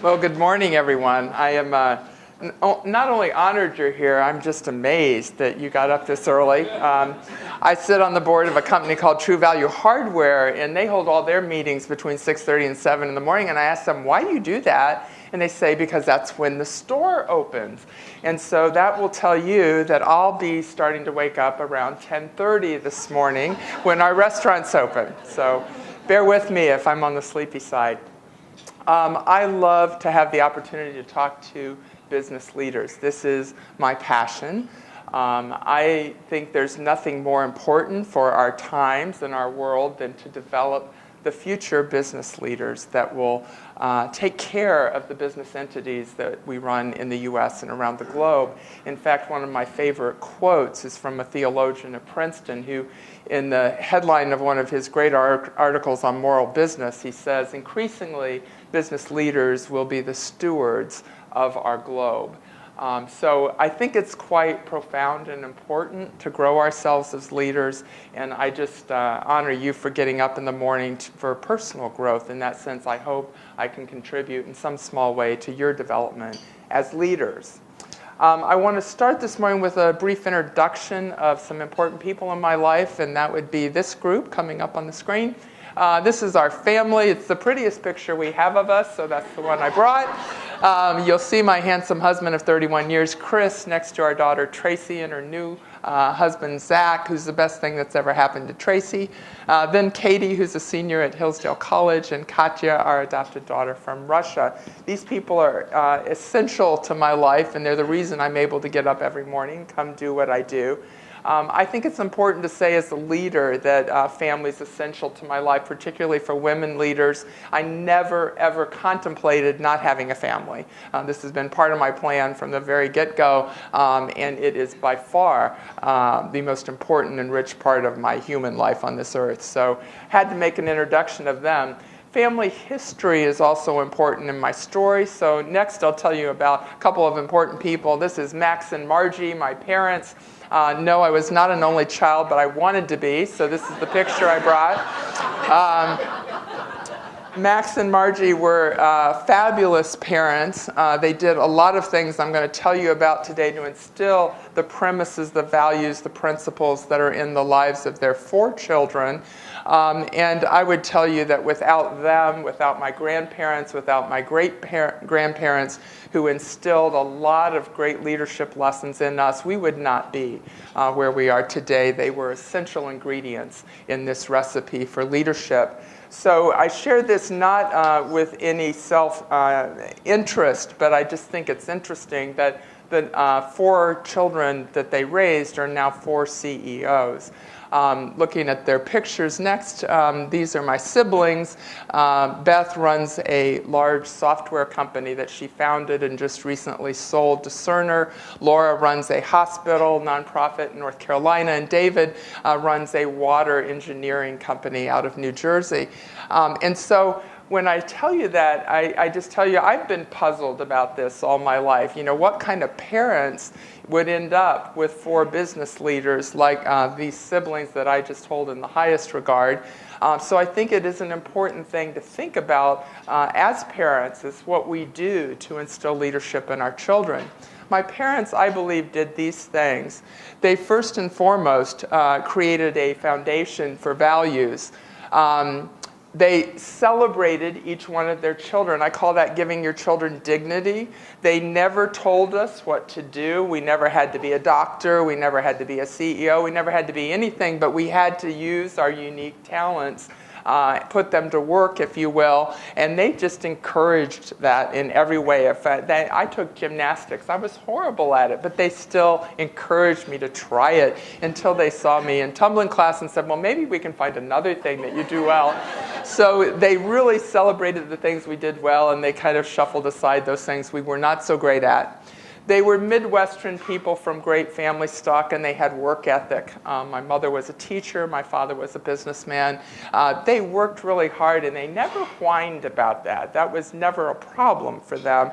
Well, good morning, everyone. I am not only honored you're here, I'm just amazed that you got up this early. I sit on the board of a company called True Value Hardware, and they hold all their meetings between 6:30 and 7 in the morning, and I ask them, why do you do that? And they say, because that's when the store opens. And so that will tell you that I'll be starting to wake up around 10:30 this morning when our restaurants open. So bear with me if I'm on the sleepy side. I love to have the opportunity to talk to business leaders. This is my passion. I think there's nothing more important for our times and our world than to develop the future business leaders that will take care of the business entities that we run in the U.S. and around the globe. In fact, one of my favorite quotes is from a theologian at Princeton who, in the headline of one of his great articles on moral business, he says, increasingly, business leaders will be the stewards of our globe. So I think it's quite profound and important to grow ourselves as leaders, and I just honor you for getting up in the morning for personal growth. In that sense, I hope I can contribute in some small way to your development as leaders. I want to start this morning with a brief introduction of some important people in my life, and that would be this group coming up on the screen. This is our family. It's the prettiest picture we have of us, so that's the one I brought. You'll see my handsome husband of 31 years, Chris, next to our daughter Tracy and her new husband Zach, who's the best thing that's ever happened to Tracy. Then Katie, who's a senior at Hillsdale College, and Katya, our adopted daughter from Russia. These people are essential to my life, and they're the reason I'm able to get up every morning, come do what I do. I think it's important to say as a leader that family is essential to my life, particularly for women leaders. I never, ever contemplated not having a family. This has been part of my plan from the very get-go, and it is by far the most important and rich part of my human life on this earth. So had to make an introduction of them. Family history is also important in my story. So next I'll tell you about a couple of important people. This is Max and Margie, my parents. No, I was not an only child, but I wanted to be, so this is the picture I brought. Max and Margie were fabulous parents. They did a lot of things I'm going to tell you about today to instill the premises, the values, the principles that are in the lives of their 4 children. And I would tell you that without them, without my grandparents, without my great-grandparents, who instilled a lot of great leadership lessons in us, we would not be where we are today. They were essential ingredients in this recipe for leadership. So I share this not with any self-interest, but I just think it's interesting that the 4 children that they raised are now 4 CEOs. Looking at their pictures next, these are my siblings. Beth runs a large software company that she founded and just recently sold to Cerner. Laura runs a hospital nonprofit in North Carolina, and David runs a water engineering company out of New Jersey. And so when I tell you that, I just tell you I've been puzzled about this all my life. You know, what kind of parents would end up with 4 business leaders like these siblings that I just hold in the highest regard. So I think it is an important thing to think about as parents, is what we do to instill leadership in our children. My parents, I believe, did these things. They first and foremost created a foundation for values. They celebrated each one of their children. I call that giving your children dignity. They never told us what to do. We never had to be a doctor. We never had to be a CEO. We never had to be anything, but we had to use our unique talents, put them to work, if you will, and they just encouraged that in every way. I took gymnastics. I was horrible at it, but they still encouraged me to try it until they saw me in tumbling class and said, well, maybe we can find another thing that you do well. So they really celebrated the things we did well, and they kind of shuffled aside those things we were not so great at. They were Midwestern people from great family stock, and they had work ethic. My mother was a teacher. My father was a businessman. They worked really hard, and they never whined about that. That was never a problem for them.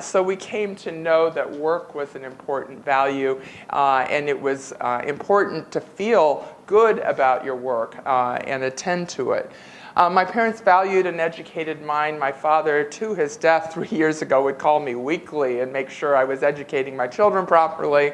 So we came to know that work was an important value, and it was important to feel good about your work and attend to it. My parents valued an educated mind. My father, to his death 3 years ago, would call me weekly and make sure I was educating my children properly.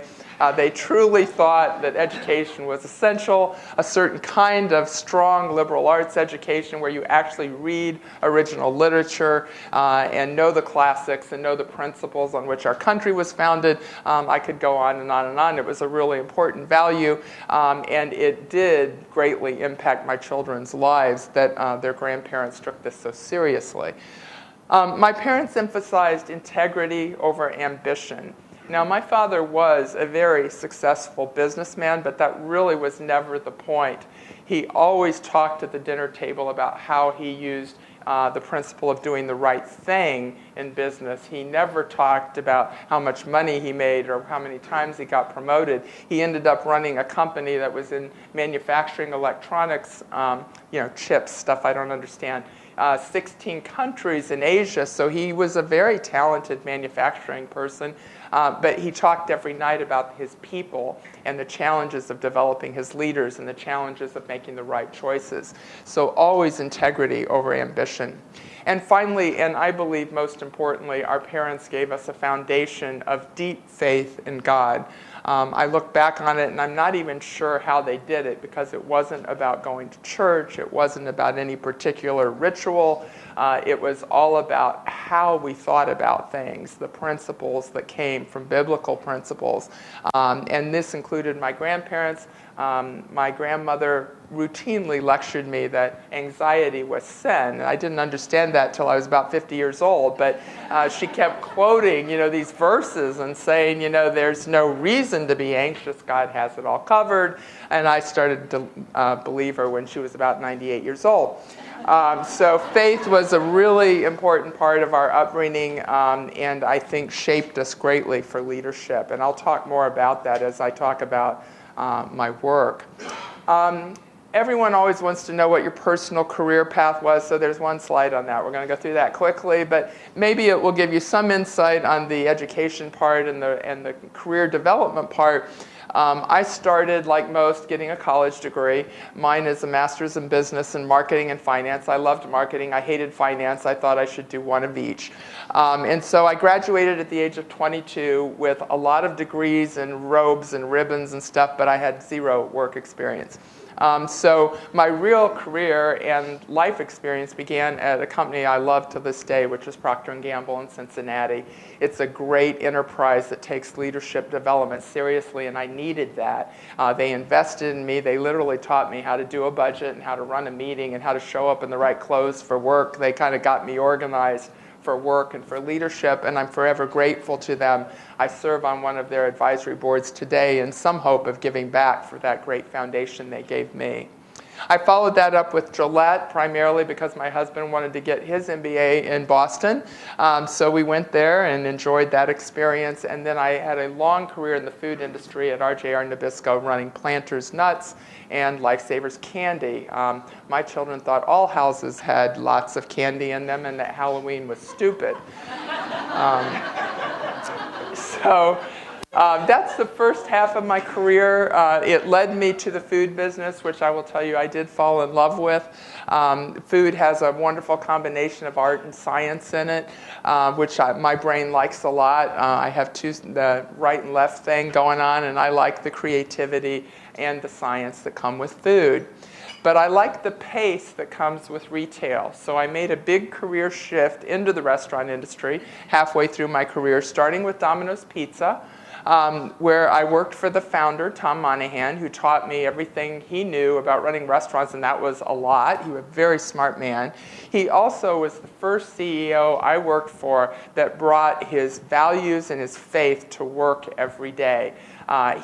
They truly thought that education was essential, a certain kind of strong liberal arts education where you actually read original literature and know the classics and know the principles on which our country was founded. I could go on and on and on. It was a really important value, and it did greatly impact my children's lives that their grandparents took this so seriously. My parents emphasized integrity over ambition. Now, my father was a very successful businessman, but that really was never the point. He always talked at the dinner table about how he used the principle of doing the right thing in business. He never talked about how much money he made or how many times he got promoted. He ended up running a company that was in manufacturing electronics, chips, stuff I don't understand. 16 countries in Asia, so he was a very talented manufacturing person. But he talked every night about his people and the challenges of developing his leaders and the challenges of making the right choices. So always integrity over ambition. And finally, and I believe most importantly, our parents gave us a foundation of deep faith in God. I look back on it and I'm not even sure how they did it, because it wasn't about going to church. It wasn't about any particular ritual. It was all about how we thought about things, the principles that came from biblical principles. And this included my grandparents. My grandmother routinely lectured me that anxiety was sin. And I didn't understand that till I was about 50 years old. But she kept quoting, these verses and saying, there's no reason to be anxious. God has it all covered. And I started to believe her when she was about 98 years old. So faith was a really important part of our upbringing, and I think shaped us greatly for leadership. And I'll talk more about that as I talk about my work. Everyone always wants to know what your personal career path was, so there's one slide on that. We're going to go through that quickly, but maybe it will give you some insight on the education part and the career development part. I started, like most, getting a college degree. Mine is a master's in business and marketing and finance. I loved marketing. I hated finance. I thought I should do one of each. And so I graduated at the age of 22 with a lot of degrees and robes and ribbons and stuff, but I had zero work experience. So my real career and life experience began at a company I love to this day, which is Procter & Gamble in Cincinnati. It's a great enterprise that takes leadership development seriously, and I needed that. They invested in me. They literally taught me how to do a budget and how to run a meeting and how to show up in the right clothes for work. They kind of got me organized for work and for leadership, and I'm forever grateful to them. I serve on one of their advisory boards today in some hope of giving back for that great foundation they gave me. I followed that up with Gillette, primarily because my husband wanted to get his MBA in Boston. So we went there and enjoyed that experience. And then I had a long career in the food industry at RJR Nabisco, running Planters Nuts and Lifesavers Candy. My children thought all houses had lots of candy in them and that Halloween was stupid. That's the first half of my career. It led me to the food business, which I will tell you I did fall in love with. Food has a wonderful combination of art and science in it, which my brain likes a lot. I have the right and left thing going on, and I like the creativity and the science that come with food. But I like the pace that comes with retail. So I made a big career shift into the restaurant industry halfway through my career, starting with Domino's Pizza, where I worked for the founder, Tom Monahan, who taught me everything he knew about running restaurants, and that was a lot. He was a very smart man. He also was the first CEO I worked for that brought his values and his faith to work every day.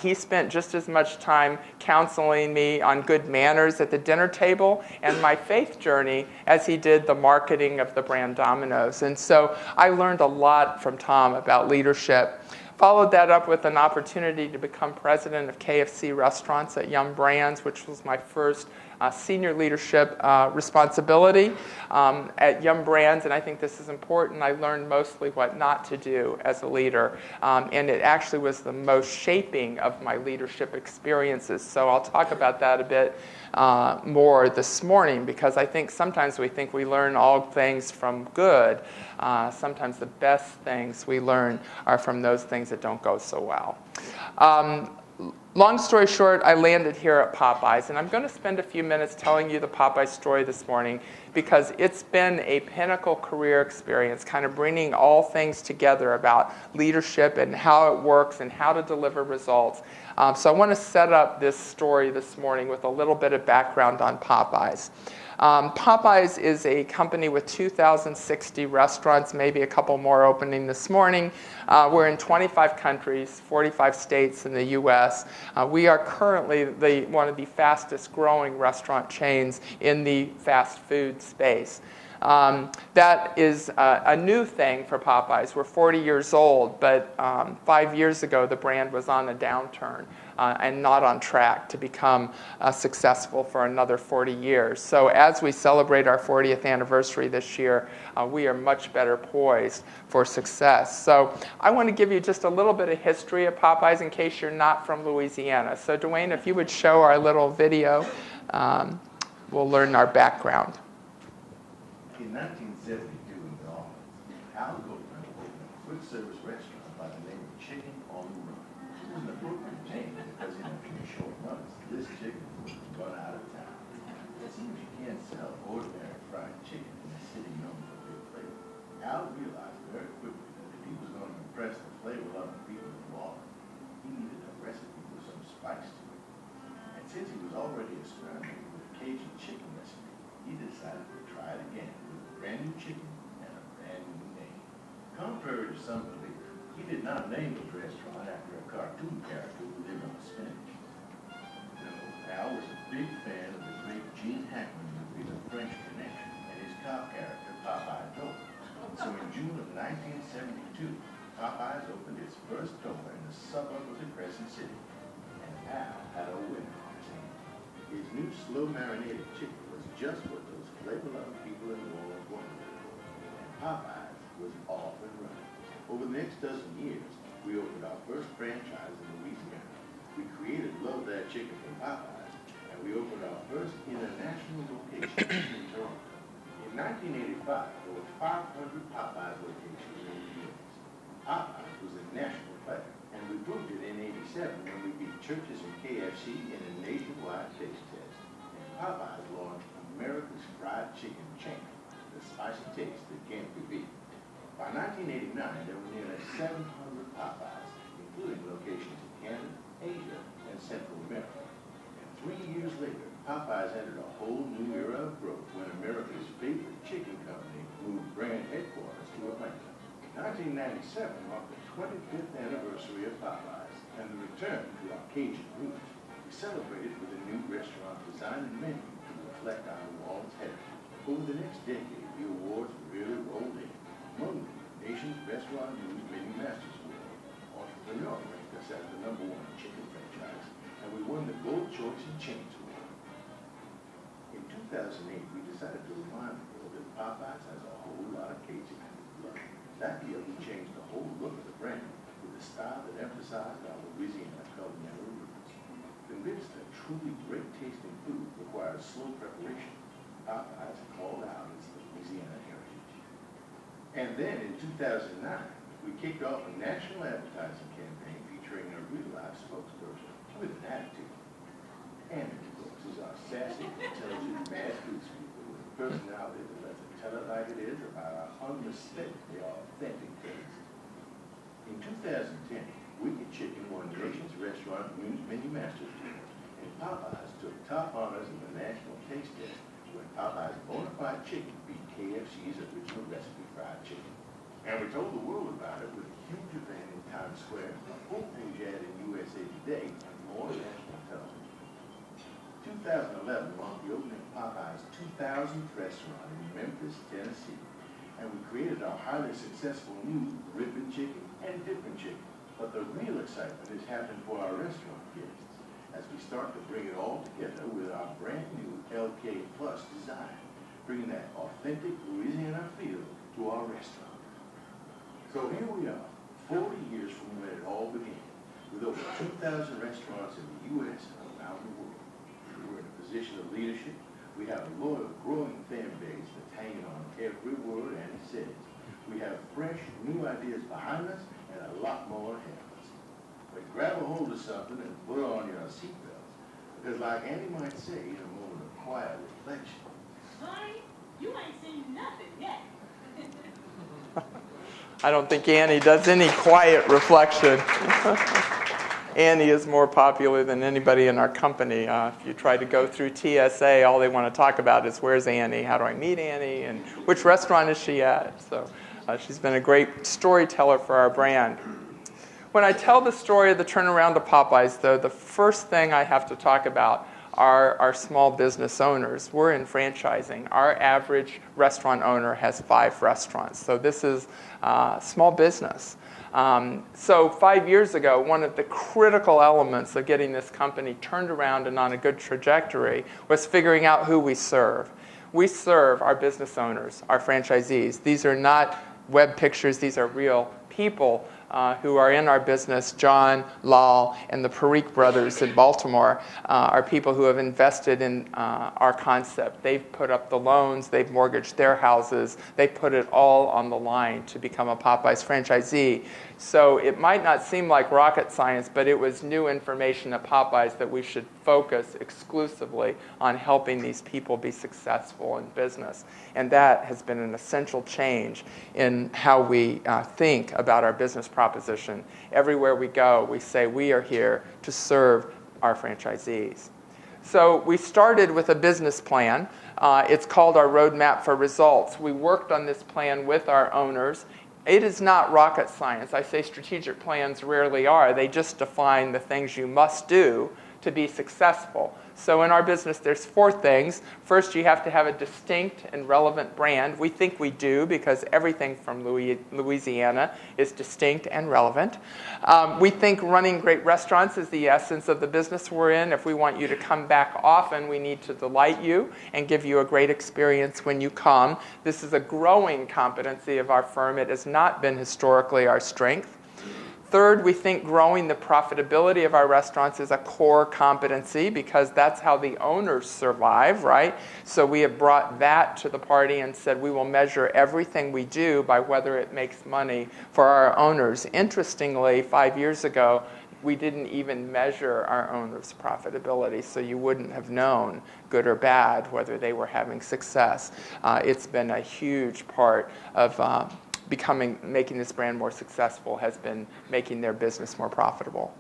He spent just as much time counseling me on good manners at the dinner table and my faith journey as he did the marketing of the brand Domino's. And so I learned a lot from Tom about leadership. Followed that up with an opportunity to become president of KFC Restaurants at Yum Brands, which was my first senior leadership responsibility at Yum Brands, and I think this is important. I learned mostly what not to do as a leader, and it actually was the most shaping of my leadership experiences. So I'll talk about that a bit more this morning, because I think sometimes we think we learn all things from good. Sometimes the best things we learn are from those things that don't go so well. Long story short, I landed here at Popeyes, and I'm going to spend a few minutes telling you the Popeye story this morning, because it's been a pinnacle career experience, kind of bringing all things together about leadership and how it works and how to deliver results. So I want to set up this story this morning with a little bit of background on Popeyes. Popeyes is a company with 2,060 restaurants, maybe a couple more opening this morning. We're in 25 countries, 45 states in the U.S. We are currently one of the fastest growing restaurant chains in the fast food space. That is a new thing for Popeyes. We're 40 years old, but 5 years ago the brand was on a downturn and not on track to become successful for another 40 years. So as we celebrate our 40th anniversary this year, we are much better poised for success. So I want to give you just a little bit of history of Popeyes in case you're not from Louisiana. So Dwayne, if you would show our little video, we'll learn our background. In 1972 in New Orleans, Al Goldman opened a quick service restaurant by the name of Chicken on the Run. It was an appropriate name because in a few short months, this chicken would run out of town. It seems you can't sell ordinary fried chicken in a city known for big flavor. Al realized very quickly that if he was going to impress the flavor-loving people in New Orleans, he needed a recipe with some spice to it. And since he was already experimenting with a Cajun chicken recipe, he decided to try it again with a brand new chicken and a brand new name. Contrary to some belief, he did not name his restaurant after a cartoon character who lived on spinach. No, Al was a big fan of the great Gene Hackman movie, The French Connection, and his cop character, Popeye Doe. So in June of 1972, Popeyes opened its first door in the suburb of the Crescent City, and Al had a winner on his hands. His new slow marinated chicken was just what those flavor-loving people in New Orleans wanted. And Popeyes was off and running. Over the next dozen years, we opened our first franchise in Louisiana. We created Love That Chicken from Popeyes, and we opened our first international location in Toronto. In 1985, there were 500 Popeyes locations in the U.S. Popeyes was a national player, and we proved it in '87 when we beat Church's and KFC in a nationwide taste test. And Popeyes launched America's fried chicken chain, the spicy taste that can't be beat. By 1989, there were nearly 700 Popeyes, including locations in Canada, Asia, and Central America. And 3 years later, Popeyes entered a whole new era of growth when America's favorite chicken company moved brand headquarters to Atlanta. 1997 marked the 25th anniversary of Popeyes and the return to our Cajun roots. We celebrated with a new restaurant design and menu to reflect our New Orleans heritage. Over the next decade, the awards really rolled in. Among them, the nation's Restaurant News Menu Masters Award. Entrepreneur ranked us as the #1 chicken franchise, and we won the Gold Choice in Chains Award. In 2008, we decided to remind the world that Popeyes has a whole lot of Cajun love. That year, we changed the whole look of the brand with a style that emphasized our Louisiana culinary roots. Convinced that truly great tasting food requires slow preparation, Popeyes called out its Louisiana heritage. And then in 2009, we kicked off a national advertising campaign featuring a real-life spokesperson with an attitude. And of course, is our sassy, intelligent, mad food speaker with a personality that lets it tell it like it is about our unmistakably authentic taste. In 2010, Wicked Chicken won the nation's Restaurant News Menu Masters Award, and Popeyes took top honors in the National Taste Test when Popeyes bona fide chicken beat KFC's original recipe fried chicken. And we told the world about it with a huge event in Times Square, a full-page ad in USA Today, and more national television. 2011 marked the opening of Popeyes' 2000th restaurant in Memphis, Tennessee, and we created our highly successful new Rippin' Chicken and Dippin' Chicken. But the real excitement is happening for our restaurant guests. as we start to bring it all together with our brand new LK Plus design, bringing that authentic Louisiana feel to our restaurant. So here we are, 40 years from when it all began, with over 2,000 restaurants in the U.S. and around the world. We're in a position of leadership. We have a loyal, growing fan base that's hanging on every word and it says. We have fresh, new ideas behind us and a lot more ahead of us. But grab a hold of something and put on your seatbelts, because like Annie might say in a moment of quiet reflection, Honey, you ain't seen nothing yet. I don't think Annie does any quiet reflection. Annie is more popular than anybody in our company. If you try to go through TSA, all they want to talk about is where's Annie, how do I meet Annie, and which restaurant is she at. So she's been a great storyteller for our brand. When I tell the story of the turnaround of Popeyes, though, the first thing I have to talk about are our small business owners. We're in franchising. Our average restaurant owner has 5 restaurants. So this is small business. So 5 years ago, one of the critical elements of getting this company turned around and on a good trajectory was figuring out who we serve. We serve our business owners, our franchisees. These are not web pictures. These are real people who are in our business. John, Lal, and the Parikh brothers in Baltimore are people who have invested in our concept. They've put up the loans. They've mortgaged their houses. They put it all on the line to become a Popeyes franchisee. So it might not seem like rocket science, but it was new information at Popeyes that we should focus exclusively on helping these people be successful in business. And that has been an essential change in how we think about our business proposition. Everywhere we go, we say we are here to serve our franchisees. So we started with a business plan. It's called our Roadmap for Results. We worked on this plan with our owners. It is not rocket science. I say strategic plans rarely are. They just define the things you must do to be successful. So in our business, there's 4 things. First, you have to have a distinct and relevant brand. We think we do because everything from Louisiana is distinct and relevant. We think running great restaurants is the essence of the business we're in. If we want you to come back often, we need to delight you and give you a great experience when you come. This is a growing competency of our firm. It has not been historically our strength. Third, we think growing the profitability of our restaurants is a core competency because that's how the owners survive, right? So we have brought that to the party and said we will measure everything we do by whether it makes money for our owners. Interestingly, 5 years ago, we didn't even measure our owners' profitability, so you wouldn't have known, good or bad, whether they were having success. It's been a huge part of making this brand more successful, has been making their business more profitable.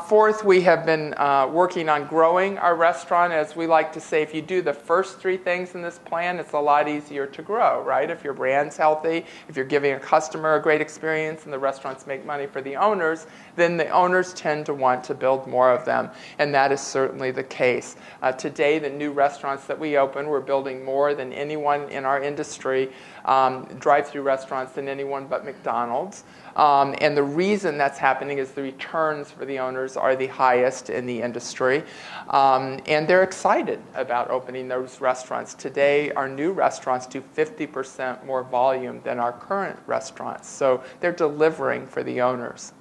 Fourth, we have been working on growing our restaurant. As we like to say, if you do the first 3 things in this plan, it's a lot easier to grow, right? If your brand's healthy, if you're giving a customer a great experience and the restaurants make money for the owners, then the owners tend to want to build more of them. And that is certainly the case. Today, the new restaurants that we open, we're building more than anyone in our industry, drive-through restaurants than anyone but McDonald's. And the reason that's happening is the returns for the owners are the highest in the industry. And they're excited about opening those restaurants. Today, our new restaurants do 50% more volume than our current restaurants. So they're delivering for the owners.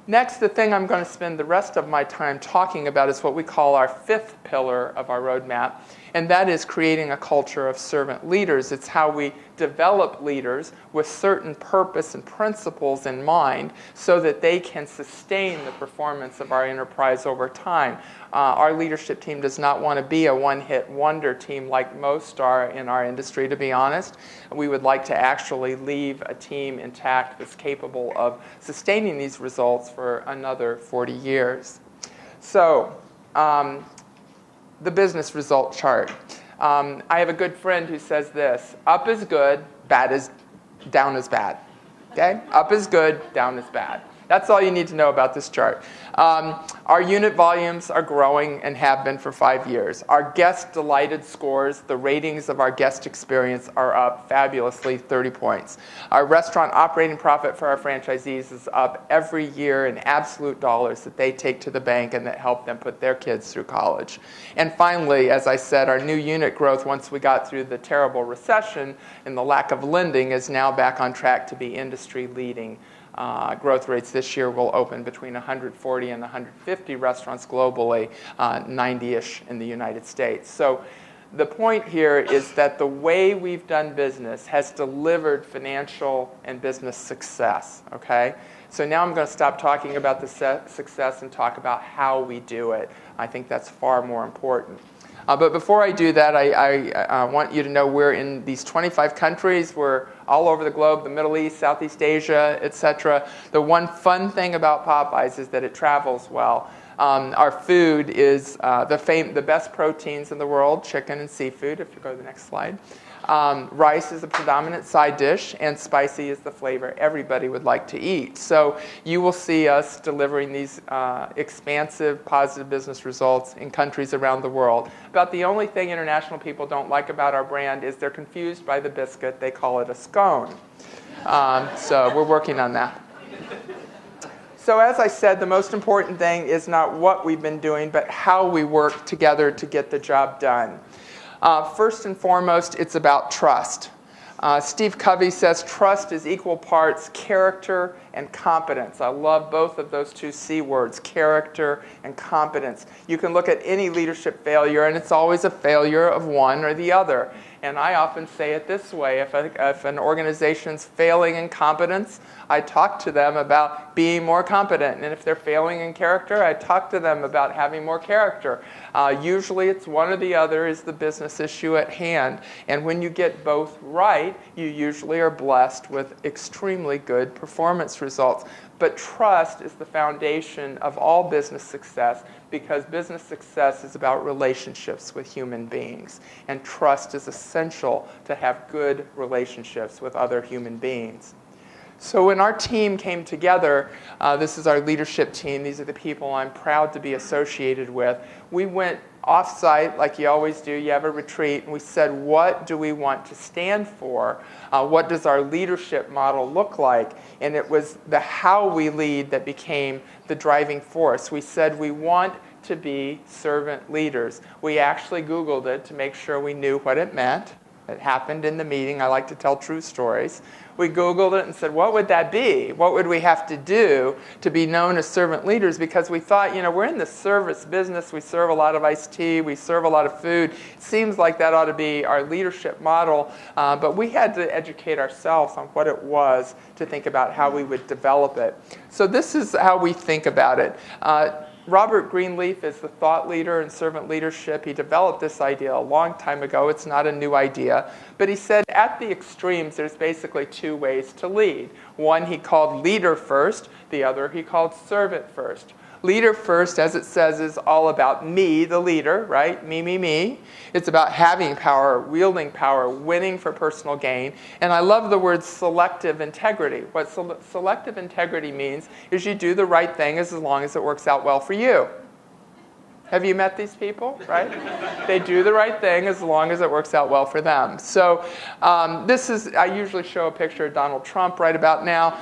Next, the thing I'm going to spend the rest of my time talking about is what we call our 5th pillar of our roadmap, and that is creating a culture of servant leaders. It's how we develop leaders with certain purpose and principles in mind so that they can sustain the performance of our enterprise over time. Our leadership team does not want to be a one-hit wonder team like most are in our industry, to be honest. We would like to actually leave a team intact that's capable of sustaining these results for another 40 years. So, the business result chart. I have a good friend who says this: up is good, down is bad. Okay? Up is good, down is bad. That's all you need to know about this chart. Our unit volumes are growing and have been for 5 years. Our guest delighted scores, the ratings of our guest experience, are up fabulously 30 points. Our restaurant operating profit for our franchisees is up every year in absolute dollars that they take to the bank and that help them put their kids through college. And finally, as I said, our new unit growth, once we got through the terrible recession and the lack of lending, is now back on track to be industry-leading. Growth rates this year will open between 140 and 150 restaurants globally, 90-ish in the United States. So the point here is that the way we've done business has delivered financial and business success, okay? So now I'm going to stop talking about the success and talk about how we do it. I think that's far more important. But before I do that, I want you to know we're in these 25 countries. We're all over the globe, the Middle East, Southeast Asia, etc. The one fun thing about Popeyes is that it travels well. Our food is the best proteins in the world, chicken and seafood, if you go to the next slide. Rice is a predominant side dish, and spicy is the flavor everybody would like to eat. So you will see us delivering these expansive, positive business results in countries around the world. About the only thing international people don't like about our brand is they're confused by the biscuit. They call it a scone. So we're working on that. So as I said, the most important thing is not what we've been doing, but how we work together to get the job done. First and foremost, it's about trust. Steve Covey says trust is equal parts character and competence. I love both of those two C words, character and competence. You can look at any leadership failure, and it's always a failure of one or the other. And I often say it this way, if an organization's failing in competence, I talk to them about being more competent. And if they're failing in character, I talk to them about having more character. Usually it's one or the other is the business issue at hand. And when you get both right, you usually are blessed with extremely good performance results. But trust is the foundation of all business success, because business success is about relationships with human beings. And trust is essential to have good relationships with other human beings. So when our team came together, this is our leadership team. These are the people I'm proud to be associated with. We went off-site like you always do. You have a retreat. And we said, what do we want to stand for? What does our leadership model look like? And it was the how we lead that became the driving force. We said we want to be servant leaders. We actually Googled it to make sure we knew what it meant. It happened in the meeting. I like to tell true stories. We Googled it and said, what would that be? What would we have to do to be known as servant leaders? Because we thought, we're in the service business. We serve a lot of iced tea. We serve a lot of food. It seems like that ought to be our leadership model. But we had to educate ourselves on what it was to think about how we would develop it. So this is how we think about it. Robert Greenleaf is the thought leader in servant leadership. He developed this idea a long time ago. It's not a new idea. But he said at the extremes, there's basically two ways to lead. One he called leader first. The other he called servant first. Leader first, as it says, is all about me, the leader, right? Me, me, me. It's about having power, wielding power, winning for personal gain. And I love the word selective integrity. What selective integrity means is you do the right thing as long as it works out well for you. Have you met these people, right? They do the right thing as long as it works out well for them. So I usually show a picture of Donald Trump right about now.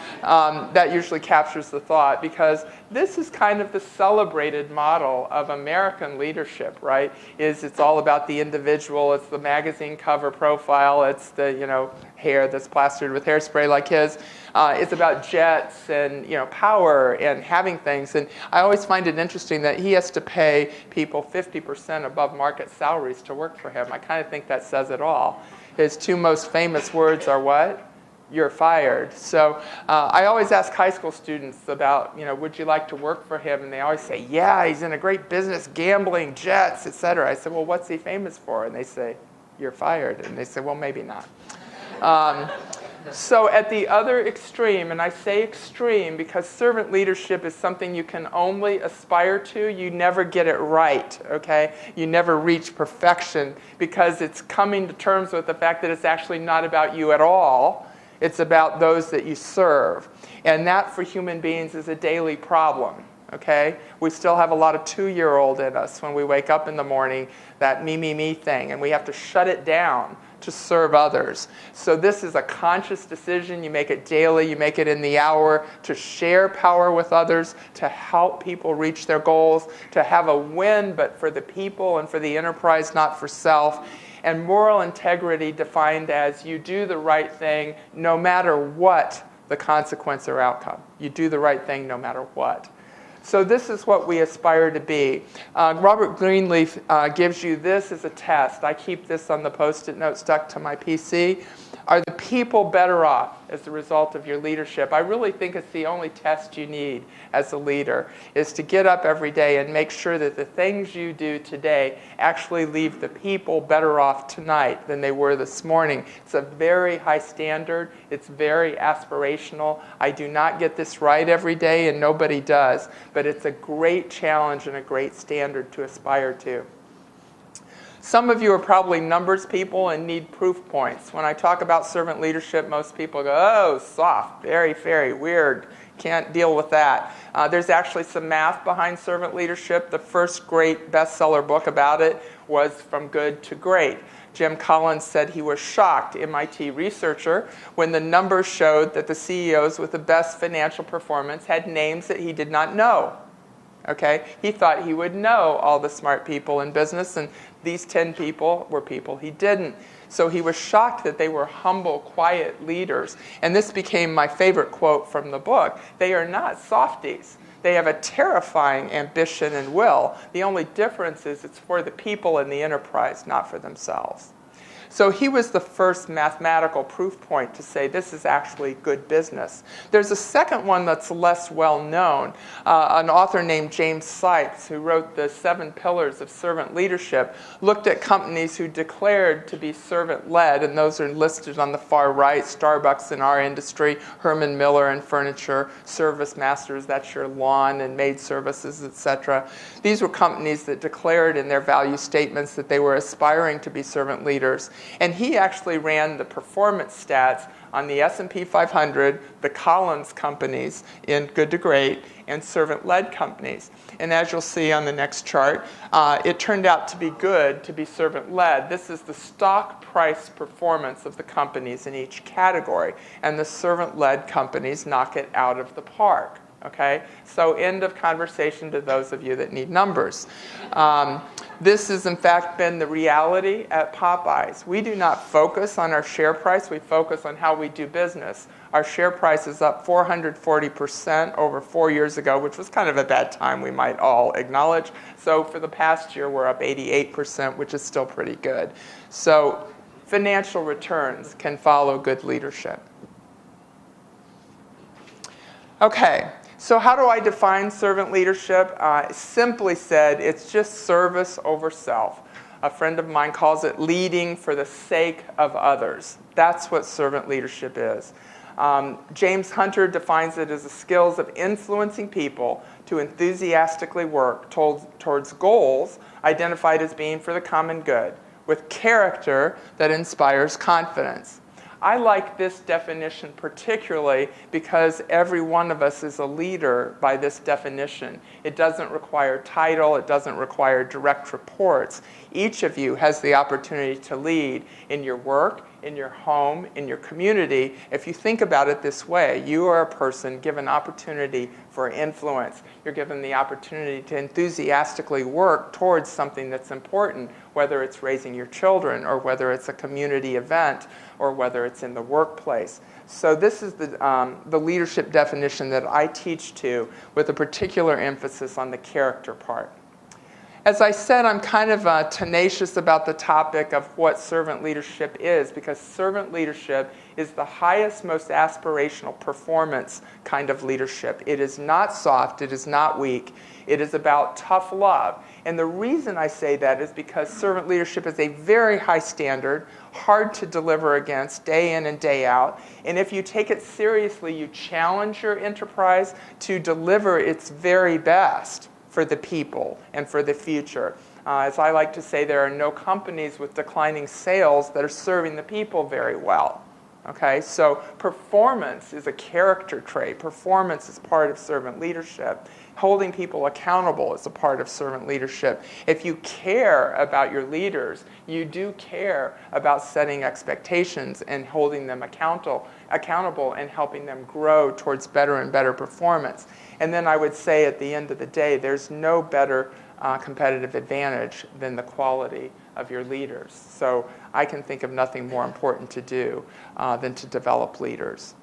That usually captures the thought, because this is kind of the celebrated model of American leadership, right? It's all about the individual. It's the magazine cover profile. It's the, hair that's plastered with hairspray like his. It's about jets and power and having things. And I always find it interesting that he has to pay people 50% above market salaries to work for him. I kind of think that says it all. His two most famous words are what? You're fired. So I always ask high school students about, would you like to work for him? And they always say, yeah, he's in a great business, gambling, jets, etc. I said, well, what's he famous for? And they say, you're fired. And they say, well, maybe not. So at the other extreme, and I say extreme because servant leadership is something you can only aspire to. You never get it right, okay? You never reach perfection, because it's coming to terms with the fact that it's actually not about you at all. It's about those that you serve. And that for human beings is a daily problem. Okay? We still have a lot of 2-year-old in us when we wake up in the morning, that me, me, me thing, and we have to shut it down to serve others. So this is a conscious decision. You make it daily, you make it in the hour, to share power with others, to help people reach their goals, to have a win, but for the people and for the enterprise, not for self. And moral integrity defined as you do the right thing no matter what the consequence or outcome. You do the right thing no matter what. So this is what we aspire to be. Robert Greenleaf gives you this as a test. I keep this on the Post-it note stuck to my PC. Are the people better off as a result of your leadership? I really think it's the only test you need as a leader, is to get up every day and make sure that the things you do today actually leave the people better off tonight than they were this morning. It's a very high standard. It's very aspirational. I do not get this right every day, and nobody does, but it's a great challenge and a great standard to aspire to. Some of you are probably numbers people and need proof points. When I talk about servant leadership, most people go, oh, soft, very, very weird. Can't deal with that. There's actually some math behind servant leadership. The first great bestseller book about it was From Good to Great. Jim Collins said he was shocked, MIT researcher, when the numbers showed that the CEOs with the best financial performance had names that he did not know. Okay? He thought he would know all the smart people in business, and these 10 people were people he didn't. So he was shocked that they were humble, quiet leaders. And this became my favorite quote from the book. They are not softies. They have a terrifying ambition and will. The only difference is it's for the people in the enterprise, not for themselves. So he was the first mathematical proof point to say this is actually good business. There's a second one that's less well known. An author named James Sykes, who wrote the 7 Pillars of Servant Leadership, looked at companies who declared to be servant-led, and those are listed on the far right: Starbucks in our industry, Herman Miller in furniture, Service Masters, that's your lawn and maid services, etc. These were companies that declared in their value statements that they were aspiring to be servant leaders. And he actually ran the performance stats on the S&P 500, the Collins companies in Good to Great, and servant-led companies. And as you'll see on the next chart, it turned out to be good to be servant-led. This is the stock price performance of the companies in each category. And the servant-led companies knock it out of the park. Okay? So end of conversation to those of you that need numbers. This has, in fact, been the reality at Popeyes. We do not focus on our share price. We focus on how we do business. Our share price is up 440% over 4 years ago, which was kind of a bad time, we might all acknowledge. So for the past year, we're up 88%, which is still pretty good. So financial returns can follow good leadership. Okay. So how do I define servant leadership? Simply said, it's just service over self. A friend of mine calls it leading for the sake of others. That's what servant leadership is. James Hunter defines it as the skills of influencing people to enthusiastically work towards goals identified as being for the common good, with character that inspires confidence. I like this definition particularly because every one of us is a leader by this definition. It doesn't require title. It doesn't require direct reports. Each of you has the opportunity to lead in your work, in your home, in your community. If you think about it this way, you are a person given opportunity for influence. You're given the opportunity to enthusiastically work towards something that's important, whether it's raising your children or whether it's a community event or whether it's in the workplace. So this is the leadership definition that I teach to, with a particular emphasis on the character part. As I said, I'm kind of tenacious about the topic of what servant leadership is, because servant leadership is the highest, most aspirational performance kind of leadership. It is not soft. It is not weak. It is about tough love. And the reason I say that is because servant leadership is a very high standard, hard to deliver against day in and day out. And if you take it seriously, you challenge your enterprise to deliver its very best for the people and for the future. As I like to say, there are no companies with declining sales that are serving the people very well. Okay, so performance is a character trait. Performance is part of servant leadership. Holding people accountable is a part of servant leadership. If you care about your leaders, you do care about setting expectations and holding them accountable and helping them grow towards better and better performance. And then I would say at the end of the day, there's no better competitive advantage than the quality of your leaders. So I can think of nothing more important to do than to develop leaders.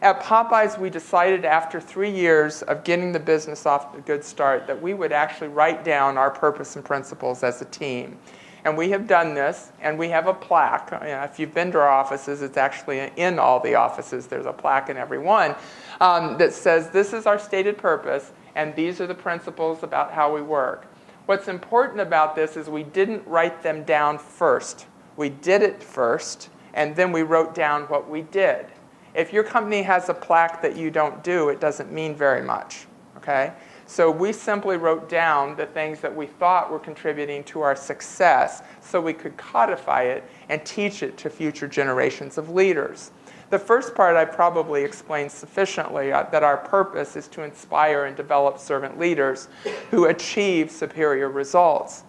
At Popeyes, we decided after 3 years of getting the business off to a good start that we would actually write down our purpose and principles as a team. And we have done this, and we have a plaque. If you've been to our offices, it's actually in all the offices. There's a plaque in every one that says, this is our stated purpose, and these are the principles about how we work. What's important about this is we didn't write them down first. We did it first, and then we wrote down what we did. If your company has a plaque that you don't do, it doesn't mean very much. Okay? So we simply wrote down the things that we thought were contributing to our success so we could codify it and teach it to future generations of leaders. The first part I probably explained sufficiently, that our purpose is to inspire and develop servant leaders who achieve superior results.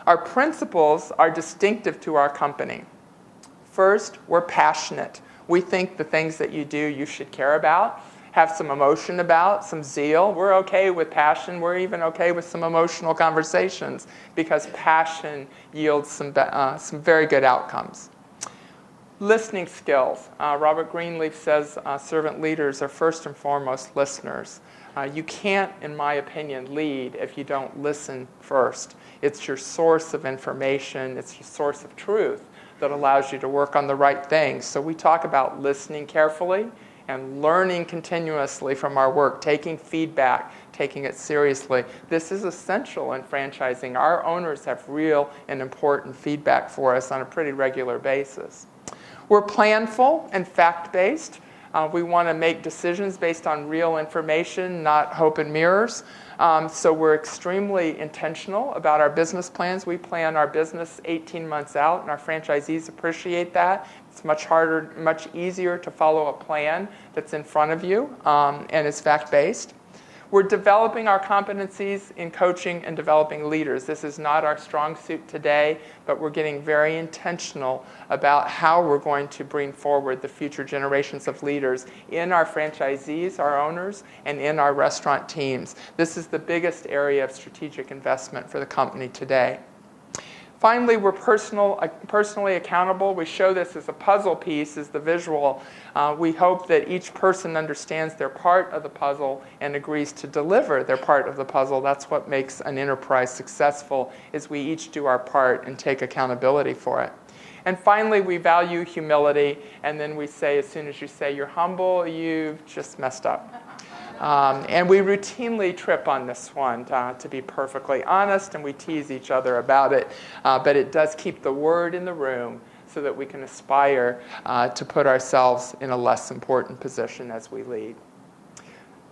Our principles are distinctive to our company. First, we're passionate. We think the things that you do you should care about, have some emotion about, some zeal. We're okay with passion. We're even okay with some emotional conversations because passion yields some very good outcomes. Listening skills. Robert Greenleaf says servant leaders are first and foremost listeners. You can't, in my opinion, lead if you don't listen first. It's your source of information. It's your source of truth that allows you to work on the right things. So we talk about listening carefully and learning continuously from our work, taking feedback, taking it seriously. This is essential in franchising. Our owners have real and important feedback for us on a pretty regular basis. We're planful and fact-based. We want to make decisions based on real information, not hope and mirrors. So we're extremely intentional about our business plans. We plan our business 18 months out, and our franchisees appreciate that. It's much harder, much easier to follow a plan that's in front of you and is fact-based. We're developing our competencies in coaching and developing leaders. This is not our strong suit today, but we're getting very intentional about how we're going to bring forward the future generations of leaders in our franchisees, our owners, and in our restaurant teams. This is the biggest area of strategic investment for the company today. Finally, we're personally accountable. We show this as a puzzle piece, as the visual. We hope that each person understands their part of the puzzle and agrees to deliver their part of the puzzle. That's what makes an enterprise successful, is we each do our part and take accountability for it. And finally, we value humility, and then we say, as soon as you say you're humble, you've just messed up. And we routinely trip on this one, to be perfectly honest, and we tease each other about it. But it does keep the word in the room so that we can aspire to put ourselves in a less important position as we lead.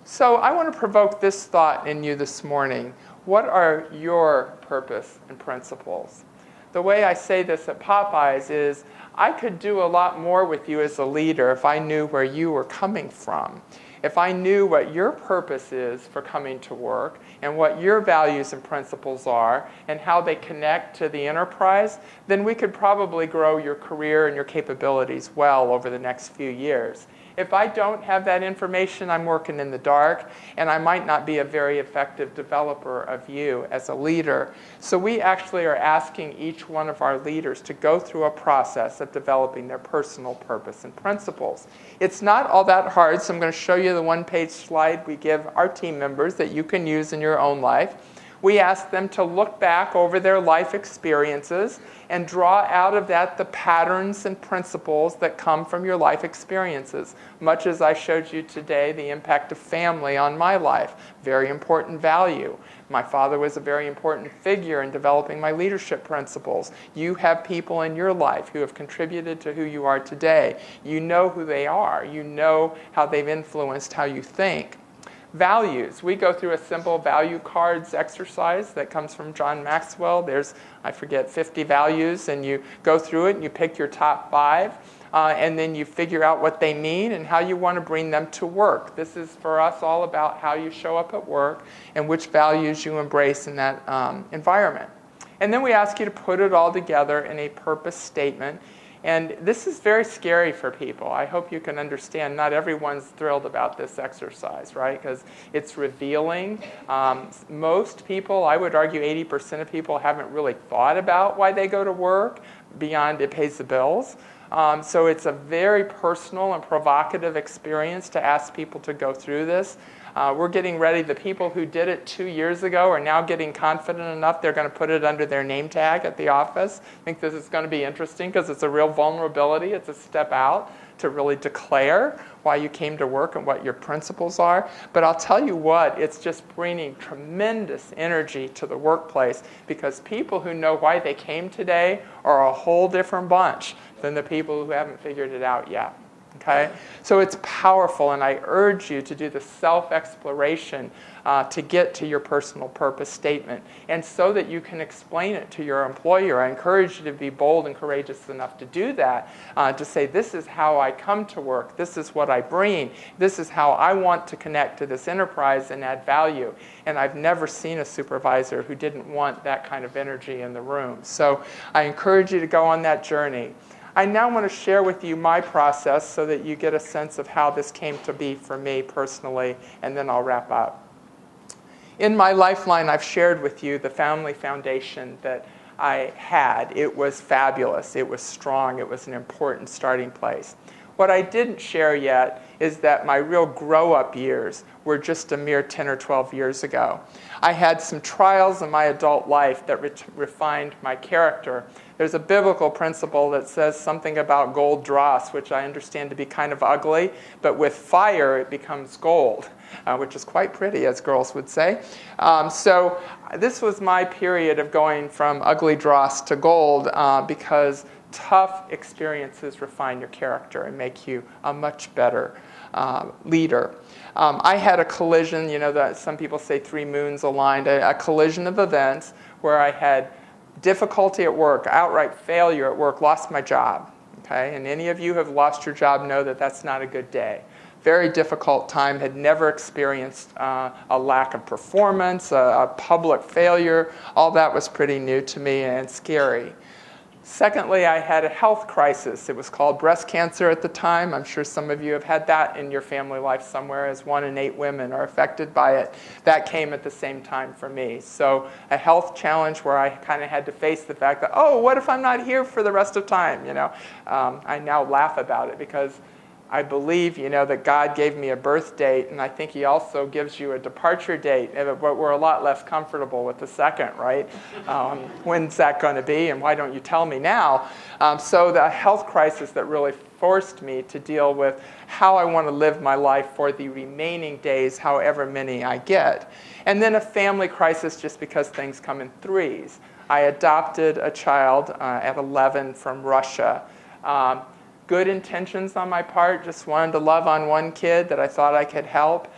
So I want to provoke this thought in you this morning. What are your purpose and principles? The way I say this at Popeyes is, I could do a lot more with you as a leader if I knew where you were coming from. If I knew what your purpose is for coming to work and what your values and principles are and how they connect to the enterprise, then we could probably grow your career and your capabilities well over the next few years. If I don't have that information, I'm working in the dark, and I might not be a very effective developer of you as a leader. So we actually are asking each one of our leaders to go through a process of developing their personal purpose and principles. It's not all that hard, so I'm going to show you the one-page slide we give our team members that you can use in your own life. We ask them to look back over their life experiences and draw out of that the patterns and principles that come from your life experiences. Much as I showed you today, the impact of family on my life, very important value. My father was a very important figure in developing my leadership principles. You have people in your life who have contributed to who you are today. You know who they are. You know how they've influenced how you think. Values. We go through a simple value cards exercise that comes from John Maxwell. There's, 50 values, and you go through it and you pick your top 5. and then you figure out what they mean and how you want to bring them to work. This is, for us, all about how you show up at work and which values you embrace in that environment. And then we ask you to put it all together in a purpose statement. And this is very scary for people. I hope you can understand not everyone's thrilled about this exercise, right? Because it's revealing. Most people, I would argue 80% of people, haven't really thought about why they go to work beyond it pays the bills. So it's a very personal and provocative experience to ask people to go through this. We're getting ready. The people who did it 2 years ago are now getting confident enough they're going to put it under their name tag at the office. I think this is going to be interesting because it's a real vulnerability. It's a step out to really declare why you came to work and what your principles are. But I'll tell you what, it's just bringing tremendous energy to the workplace because people who know why they came today are a whole different bunch than the people who haven't figured it out yet. Okay? So it's powerful, and I urge you to do the self-exploration to get to your personal purpose statement. And so that you can explain it to your employer, I encourage you to be bold and courageous enough to do that, to say, this is how I come to work, this is what I bring, this is how I want to connect to this enterprise and add value. And I've never seen a supervisor who didn't want that kind of energy in the room. So I encourage you to go on that journey. I now want to share with you my process so that you get a sense of how this came to be for me personally, and then I'll wrap up. In my lifeline, I've shared with you the family foundation that I had. It was fabulous. It was strong. It was an important starting place. What I didn't share yet is that my real grow-up years were just a mere 10 or 12 years ago. I had some trials in my adult life that refined my character. There's a biblical principle that says something about gold dross, which I understand to be kind of ugly, but with fire it becomes gold, which is quite pretty, as girls would say. So this was my period of going from ugly dross to gold because tough experiences refine your character and make you a much better leader. I had a collision, that some people say 3 moons aligned, a collision of events where I had difficulty at work, outright failure at work, lost my job. Okay? And any of you who have lost your job know that that's not a good day. Very difficult time, had never experienced a lack of performance, a public failure. All that was pretty new to me and scary. Secondly, I had a health crisis. It was called breast cancer at the time. I'm sure some of you have had that in your family life somewhere, as 1 in 8 women are affected by it. That came at the same time for me. So a health challenge where I kind of had to face the fact that, what if I'm not here for the rest of time? I now laugh about it because I believe, that God gave me a birth date, and I think He also gives you a departure date, but we're a lot less comfortable with the second, right? When's that going to be, and why don't you tell me now? So the health crisis that really forced me to deal with how I want to live my life for the remaining days, however many I get. And then a family crisis just because things come in threes. I adopted a child at 11 from Russia. Good intentions on my part, just wanted to love on one kid that I thought I could help.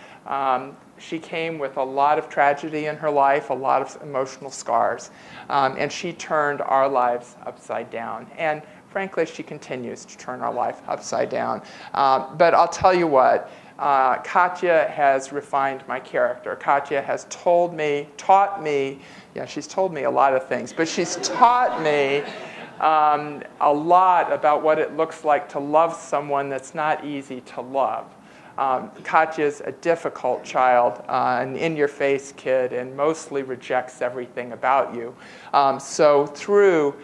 She came with a lot of tragedy in her life, a lot of emotional scars, and she turned our lives upside down. And frankly, she continues to turn our life upside down. But I'll tell you what, Katya has refined my character. Katya has taught me, she's told me a lot of things, but she's taught me a lot about what it looks like to love someone that's not easy to love. Katya's a difficult child, an in-your-face kid, and mostly rejects everything about you. So through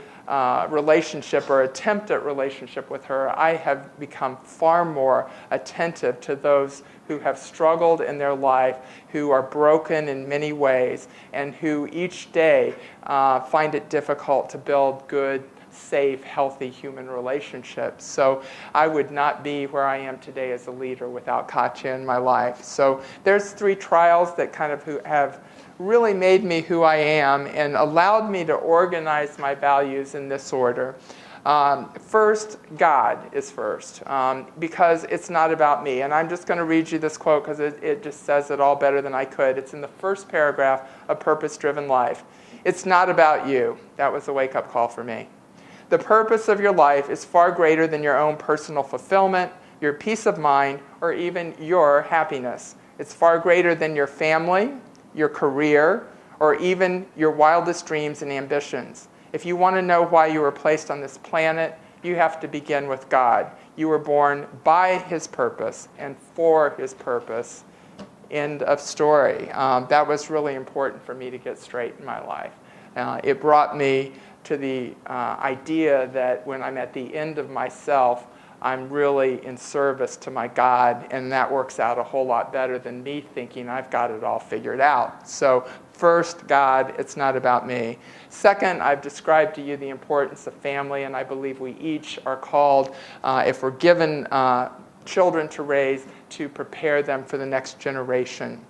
relationship or attempt at relationship with her, I have become far more attentive to those who have struggled in their life, who are broken in many ways, and who each day find it difficult to build good, safe, healthy human relationships. So I would not be where I am today as a leader without Katya in my life. So there's 3 trials that kind of have really made me who I am and allowed me to organize my values in this order. First, God is first, because it's not about me. And I'm just going to read you this quote because it just says it all better than I could. It's in the first paragraph of Purpose-Driven Life. It's not about you. That was a wake-up call for me. The purpose of your life is far greater than your own personal fulfillment, your peace of mind, or even your happiness. It's far greater than your family, your career, or even your wildest dreams and ambitions. If you want to know why you were placed on this planet, you have to begin with God. You were born by His purpose and for His purpose. End of story. That was really important for me to get straight in my life. It brought me to the idea that when I'm at the end of myself, I'm really in service to my God, and that works out a whole lot better than me thinking I've got it all figured out. So first, God, it's not about me. Second, I've described to you the importance of family, and I believe we each are called, if we're given children to raise, to prepare them for the next generation.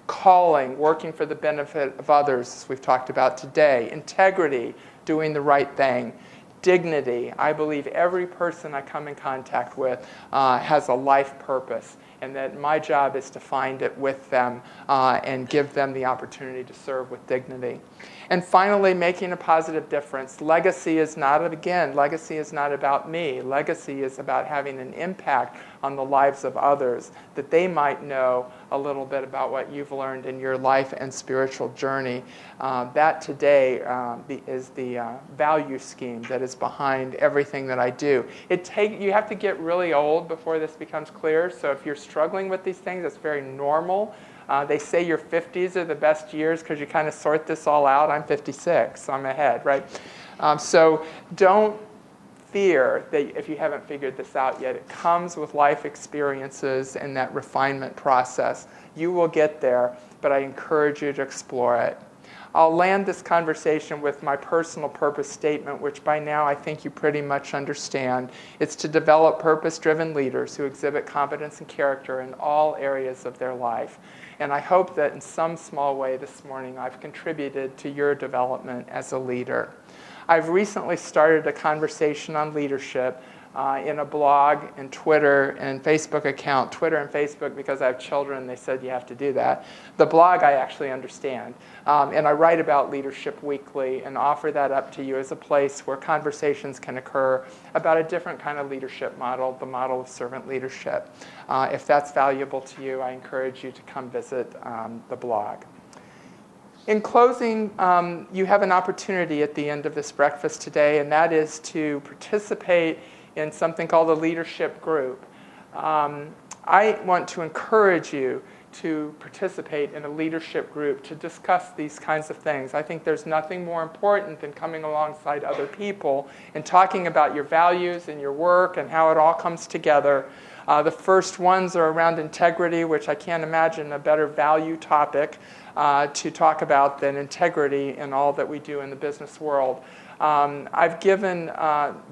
Calling, working for the benefit of others, as we've talked about today. Integrity, doing the right thing. Dignity. I believe every person I come in contact with has a life purpose, and that my job is to find it with them and give them the opportunity to serve with dignity. And finally, making a positive difference. Legacy is not about me. Legacy is about having an impact on the lives of others, that they might know a little bit about what you've learned in your life and spiritual journey. That today is the value scheme that is behind everything that I do. You have to get really old before this becomes clear, so if you're struggling with these things, it's very normal. They say your 50s are the best years because you kind of sort this all out. I'm 56, so I'm ahead, right? So don't fear that if you haven't figured this out yet. It comes with life experiences and that refinement process. You will get there, but I encourage you to explore it. I'll land this conversation with my personal purpose statement, which by now I think you pretty much understand. It's to develop purpose-driven leaders who exhibit competence and character in all areas of their life. And I hope that in some small way this morning I've contributed to your development as a leader. I've recently started a conversation on leadership in a blog and Twitter and Facebook account. Twitter and Facebook, because I have children, they said you have to do that. The blog I actually understand. And I write about leadership weekly and offer that up to you as a place where conversations can occur about a different kind of leadership model, the model of servant leadership. If that's valuable to you, I encourage you to come visit the blog. In closing, you have an opportunity at the end of this breakfast today, and that is to participate in something called a leadership group. I want to encourage you to participate in a leadership group to discuss these kinds of things. I think there's nothing more important than coming alongside other people and talking about your values and your work and how it all comes together. The first ones are around integrity, which I can't imagine a better value topic to talk about than integrity in all that we do in the business world. I've given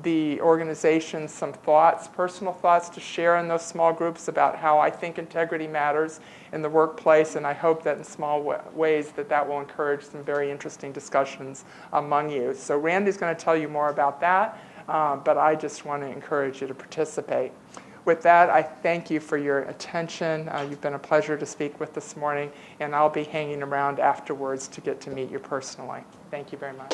the organization some thoughts, personal thoughts, to share in those small groups about how I think integrity matters in the workplace, and I hope that in small ways that will encourage some very interesting discussions among you. So Randy's going to tell you more about that, but I just want to encourage you to participate. With that, I thank you for your attention. You've been a pleasure to speak with this morning, and I'll be hanging around afterwards to get to meet you personally. Thank you very much.